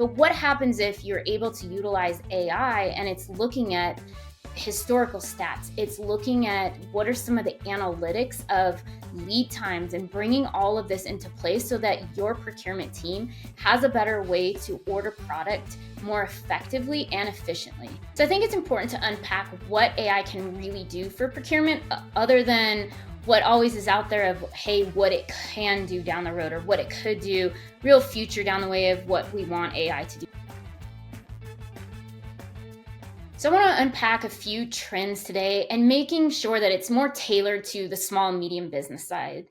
But what happens if you're able to utilize AI and it's looking at historical stats? It's looking at what are some of the analytics of lead times and bringing all of this into place so that your procurement team has a better way to order product more effectively and efficiently. So I think it's important to unpack what AI can really do for procurement other than what always is out there of, hey, what it can do down the road or what it could do real future down the way of what we want AI to do. So I want to unpack a few trends today and making sure that it's more tailored to the small and medium business side.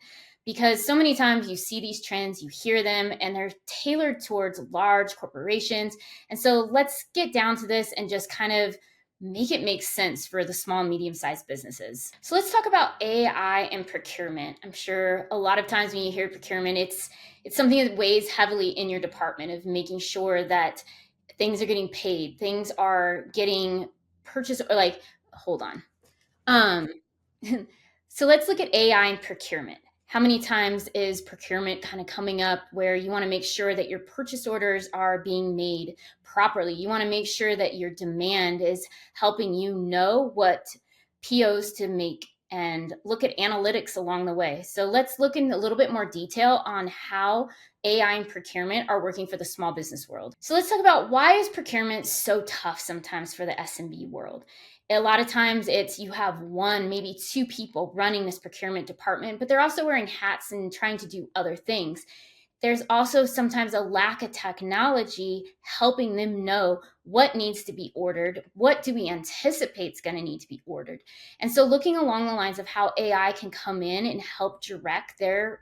Because so many times you see these trends, you hear them, and they're tailored towards large corporations. And so let's get down to this and just kind of make it make sense for the small, medium sized businesses. So let's talk about AI and procurement. I'm sure a lot of times when you hear procurement, it's something that weighs heavily in your department of making sure that things are getting paid, things are getting purchased, or like, hold on. Um, so let's look at AI and procurement. How many times is procurement kind of coming up where you want to make sure that your purchase orders are being made properly? You want to make sure that your demand is helping you know what POs to make and look at analytics along the way. So let's look in a little bit more detail on how AI and procurement are working for the small business world. So let's talk about why is procurement so tough sometimes for the SMB world. A lot of times it's you have one, maybe two people running this procurement department, but they're also wearing hats and trying to do other things. There's also sometimes a lack of technology helping them know what needs to be ordered, what do we anticipate is going to need to be ordered. And so looking along the lines of how AI can come in and help direct their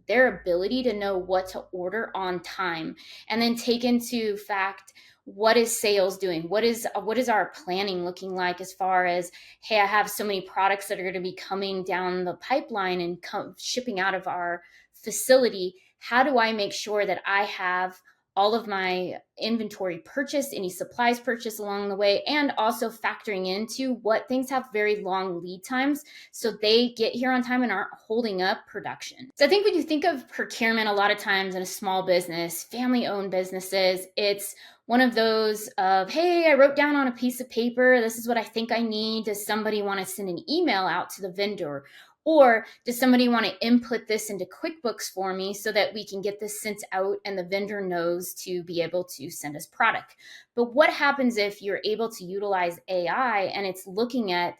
ability to know what to order on time, and then take into fact what is sales doing, what is our planning looking like as far as, hey, I have so many products that are going to be coming down the pipeline and shipping out of our facility. How do I make sure that I have all of my inventory purchased, any supplies purchased along the way, and also factoring into what things have very long lead times so they get here on time and aren't holding up production. So I think when you think of procurement, a lot of times in a small business, family-owned businesses, it's one of those of, hey, I wrote down on a piece of paper, this is what I think I need. Does somebody want to send an email out to the vendor? Or does somebody want to input this into QuickBooks for me so that we can get this sent out and the vendor knows to be able to send us product? But what happens if you're able to utilize AI and it's looking at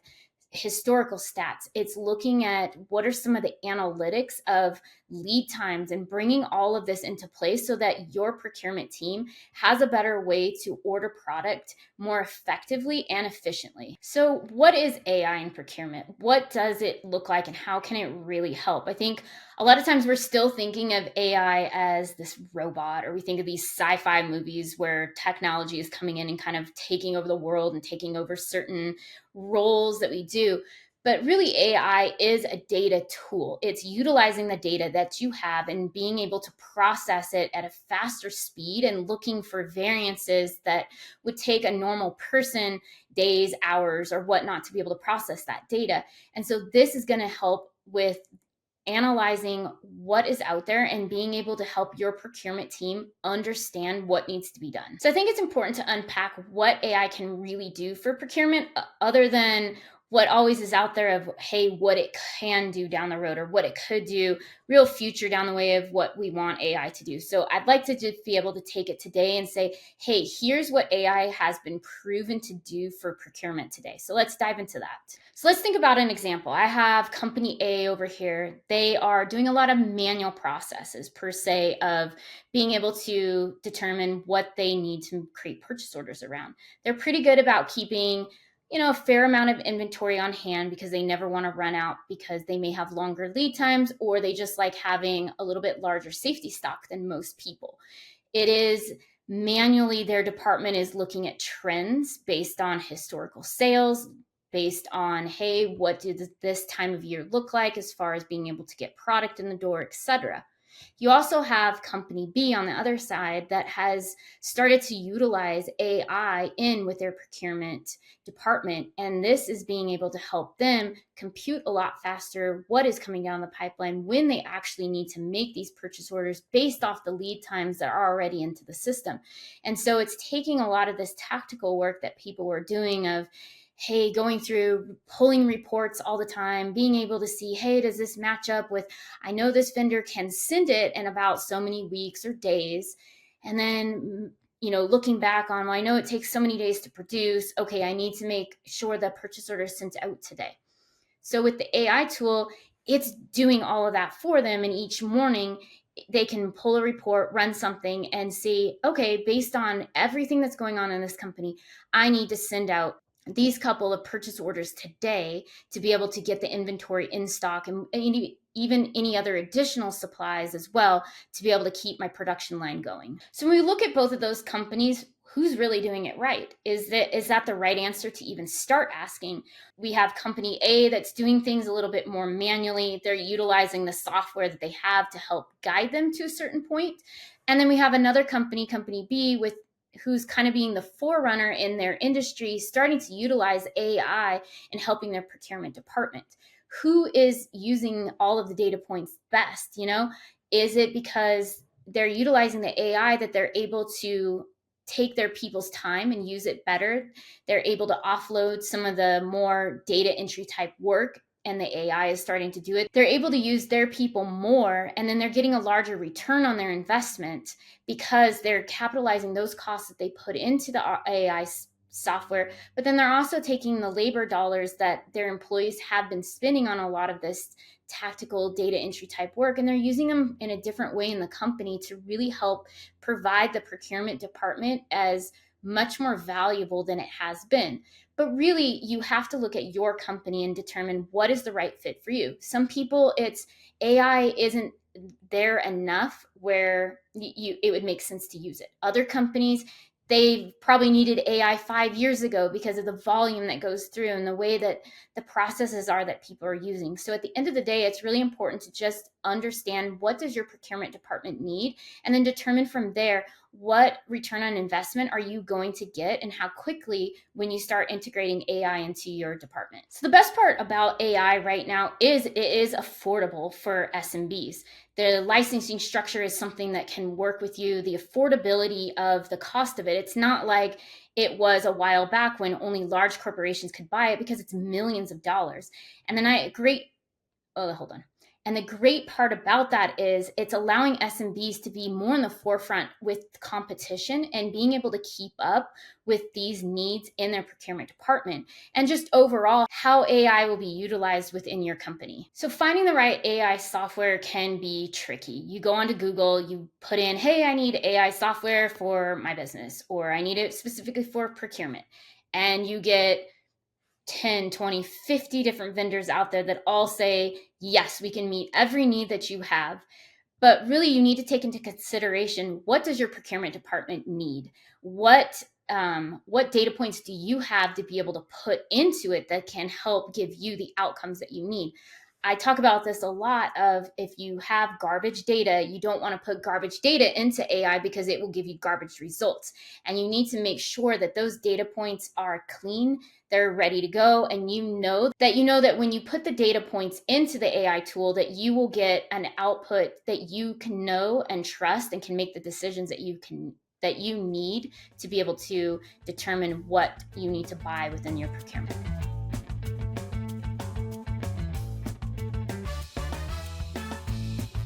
historical stats? It's looking at what are some of the analytics of lead times and bringing all of this into place so that your procurement team has a better way to order product more effectively and efficiently. So what is AI in procurement? What does it look like and how can it really help? I think a lot of times we're still thinking of AI as this robot, or we think of these sci-fi movies where technology is coming in and kind of taking over the world and taking over certain roles that we do. But really, AI is a data tool. It's utilizing the data that you have and being able to process it at a faster speed and looking for variances that would take a normal person days, hours, or whatnot to be able to process that data. And so this is going to help with analyzing what is out there and being able to help your procurement team understand what needs to be done. So I think it's important to unpack what AI can really do for procurement other than what always is out there of, hey, what it can do down the road or what it could do real future down the way of what we want AI to do. So I'd like to just be able to take it today and say, hey, here's what AI has been proven to do for procurement today. So let's dive into that. So let's think about an example. I have company A over here. They are doing a lot of manual processes per se of being able to determine what they need to create purchase orders around. They're pretty good about keeping a fair amount of inventory on hand because they never want to run out because they may have longer lead times or they just like having a little bit larger safety stock than most people. It is manually their department is looking at trends based on historical sales, based on, hey, what did this time of year look like as far as being able to get product in the door, etc. You also have company B on the other side that has started to utilize AI in with their procurement department. And this is being able to help them compute a lot faster what is coming down the pipeline when they actually need to make these purchase orders based off the lead times that are already into the system. And so it's taking a lot of this tactical work that people were doing of, hey, going through pulling reports all the time, being able to see, hey, does this match up with, I know this vendor can send it in about so many weeks or days. And then, looking back on, well, I know it takes so many days to produce. Okay, I need to make sure the purchase order is sent out today. So with the AI tool, it's doing all of that for them. And each morning, they can pull a report, run something, and see, okay, based on everything that's going on in this company, I need to send out these couple of purchase orders today to be able to get the inventory in stock and even any other additional supplies as well to be able to keep my production line going. So when we look at both of those companies, who's really doing it right? Is that the right answer to even start asking? We have company A that's doing things a little bit more manually. They're utilizing the software that they have to help guide them to a certain point. And then we have another company, company B, with who's kind of being the forerunner in their industry, starting to utilize AI and helping their procurement department. Who is using all of the data points best? Is it because they're utilizing the AI that they're able to take their people's time and use it better? They're able to offload some of the more data entry type work, and the AI is starting to do it. They're able to use their people more, and then they're getting a larger return on their investment because they're capitalizing those costs that they put into the AI software, but then they're also taking the labor dollars that their employees have been spending on a lot of this tactical data entry type work, and they're using them in a different way in the company to really help provide the procurement department as much more valuable than it has been. But really, you have to look at your company and determine what is the right fit for you. Some people, it's AI isn't there enough where it would make sense to use it. Other companies, they probably needed AI 5 years ago because of the volume that goes through and the way that the processes are that people are using. So at the end of the day, it's really important to just understand, what does your procurement department need, and then determine from there, what return on investment are you going to get and how quickly when you start integrating AI into your department. So the best part about AI right now is it is affordable for SMBs. The licensing structure is something that can work with you. The affordability of the cost of it, it's not like it was a while back when only large corporations could buy it because it's millions of dollars. And then hold on. And the great part about that is it's allowing SMBs to be more in the forefront with competition and being able to keep up with these needs in their procurement department, and just overall how AI will be utilized within your company. So finding the right AI software can be tricky. You go onto Google, you put in, hey, I need AI software for my business, or I need it specifically for procurement. And you get 10, 20, 50 different vendors out there that all say, yes, we can meet every need that you have. But really, you need to take into consideration, what does your procurement department need? What data points do you have to be able to put into it that can help give you the outcomes that you need? I talk about this a lot of, if you have garbage data, you don't want to put garbage data into AI because it will give you garbage results. And you need to make sure that those data points are clean, they're ready to go, and you know that when you put the data points into the AI tool, that you will get an output that you can know and trust and can make the decisions that you need to be able to determine what you need to buy within your procurement.